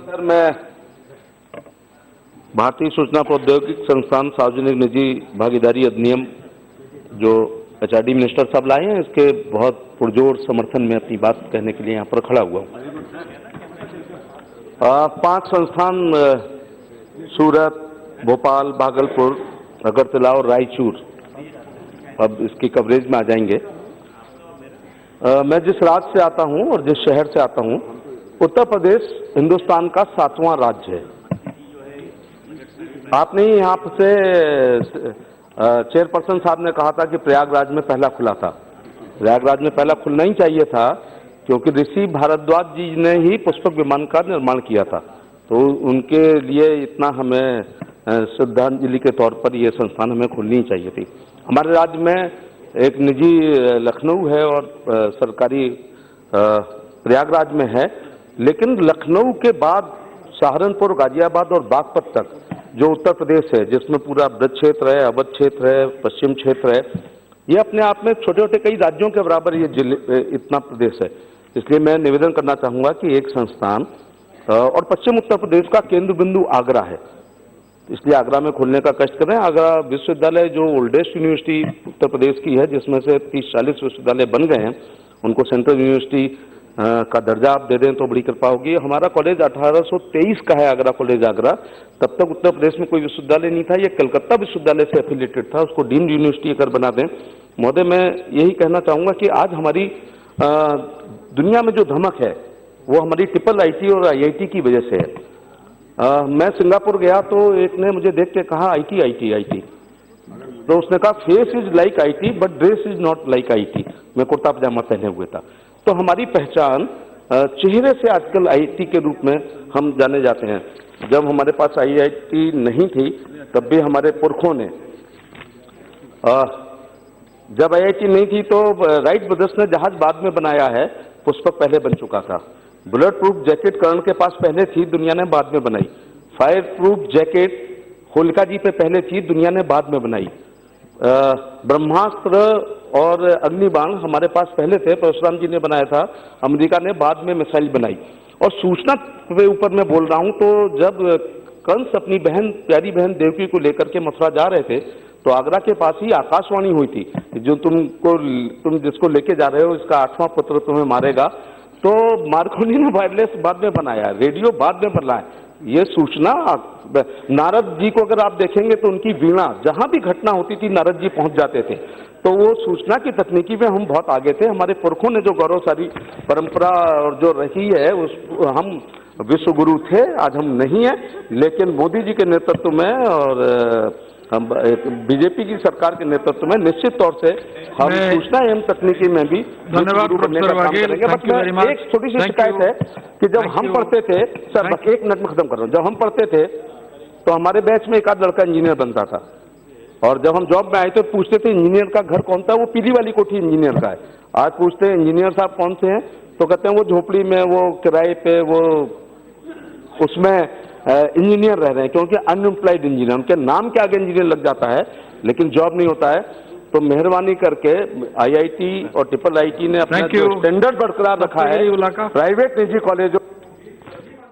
Sir, मैं भारतीय सूचना प्रौद्योगिकी संस्थान सार्वजनिक निजी भागीदारी अधिनियम जो एचआरडी मिनिस्टर साहब लाए हैं, इसके बहुत पुरजोर समर्थन में अपनी बात कहने के लिए यहाँ पर खड़ा हुआ हूँ। 5 संस्थान सूरत, भोपाल, भागलपुर, अगरतला और रायचूर अब इसकी कवरेज में आ जाएंगे। मैं जिस राज्य से आता हूँ और जिस शहर से आता हूँ, उत्तर प्रदेश हिंदुस्तान का 7वां राज्य है। आपने यहाँ से चेयरपर्सन साहब ने कहा था कि प्रयागराज में पहला खुला था। प्रयागराज में पहला खुलना ही चाहिए था, क्योंकि ऋषि भारद्वाज जी ने ही पुष्पक विमान का निर्माण किया था। तो उनके लिए इतना हमें श्रद्धांजलि के तौर पर ये संस्थान हमें खुलनी चाहिए थी। हमारे राज्य में एक निजी लखनऊ है और सरकारी प्रयागराज में है, लेकिन लखनऊ के बाद सहारनपुर, गाजियाबाद और बागपत तक जो उत्तर प्रदेश है, जिसमें पूरा ब्रज क्षेत्र है, अवध क्षेत्र है, पश्चिम क्षेत्र है, ये अपने आप में छोटे छोटे कई राज्यों के बराबर ये जिले इतना प्रदेश है। इसलिए मैं निवेदन करना चाहूँगा कि एक संस्थान और पश्चिम उत्तर प्रदेश का केंद्र बिंदु आगरा है, इसलिए आगरा में खोलने का कष्ट करें। आगरा विश्वविद्यालय जो ओल्डेस्ट यूनिवर्सिटी उत्तर प्रदेश की है, जिसमें से 30-40 विश्वविद्यालय बन गए हैं, उनको सेंट्रल यूनिवर्सिटी का दर्जा आप दे दें तो बड़ी कृपा होगी। हमारा कॉलेज 1823 का है, आगरा कॉलेज आगरा। तब तक उत्तर प्रदेश में कोई विश्वविद्यालय नहीं था, ये कलकत्ता विश्वविद्यालय से एफिलिएटेड था, उसको डीम्ड यूनिवर्सिटी अगर बना दें। महोदय, मैं यही कहना चाहूँगा कि आज हमारी दुनिया में जो धमक है वो हमारी ट्रिपल आईटी और आईआईटी की वजह से है। मैं सिंगापुर गया तो एक ने मुझे देख के कहा आईटी आईटी आईटी, तो उसने कहा face is like IT but dress is not like IT. मैं कुर्ता पजामा पहने हुए था। तो हमारी पहचान चेहरे से आजकल आईटी के रूप में हम जाने जाते हैं। जब हमारे पास आईआईटी नहीं थी तब भी हमारे पुरखों ने, जब आईआईटी नहीं थी तो राइट ब्रदर्स ने जहाज बाद में बनाया है, पुष्पक पहले बन चुका था। बुलेट प्रूफ जैकेट कर्ण के पास पहले थी, दुनिया ने बाद में बनाई। फायर प्रूफ जैकेट होलिका जी पे पहले थी, दुनिया ने बाद में बनाई। ब्रह्मास्त्र और अग्निबाण हमारे पास पहले थे, परशुराम जी ने बनाया था, अमेरिका ने बाद में मिसाइल बनाई। और सूचना के ऊपर मैं बोल रहा हूं, तो जब कंस अपनी बहन, प्यारी बहन देवकी को लेकर के मथुरा जा रहे थे, तो आगरा के पास ही आकाशवाणी हुई थी, जो तुम जिसको लेके जा रहे हो, इसका 8वां पुत्र तुम्हें मारेगा। तो मार्कोनी ने वायरलेस बाद में बनाया, रेडियो बाद में बनाया। ये सूचना नारद जी को अगर आप देखेंगे तो उनकी वीणा, जहां भी घटना होती थी नारद जी पहुंच जाते थे। तो वो सूचना की तकनीकी में हम बहुत आगे थे। हमारे पुरखों ने जो गौरवशाली परंपरा और जो रही है, उस हम विश्व गुरु थे, आज हम नहीं है। लेकिन मोदी जी के नेतृत्व में और हम बीजेपी की सरकार के नेतृत्व में निश्चित तौर से हम सूचना एवं तकनीकी में भी धन्यवाद बनने का काम करेंगे। बस एक छोटी सी शिकायत है कि जब हम पढ़ते थे, सर बस 1 मिनट में खत्म कर रहा हूँ, जब हम पढ़ते थे तो हमारे बैच में एक आध लड़का इंजीनियर बनता था, और जब हम जॉब में आए तो पूछते थे इंजीनियर का घर कौन था, वो पीली वाली कोठी इंजीनियर का है। आज पूछते हैं इंजीनियर साहब कौन से हैं, तो कहते हैं वो झोपड़ी में, वो किराए पे, वो उसमें इंजीनियर रह रहे हैं, क्योंकि अनएम्प्लॉयड इंजीनियर, उनके नाम के आगे इंजीनियर लग जाता है लेकिन जॉब नहीं होता है। तो मेहरबानी करके आईआईटी और ट्रिपल आईटी ने अपना स्टैंडर्ड बरकरार रखा है, प्राइवेट निजी कॉलेजों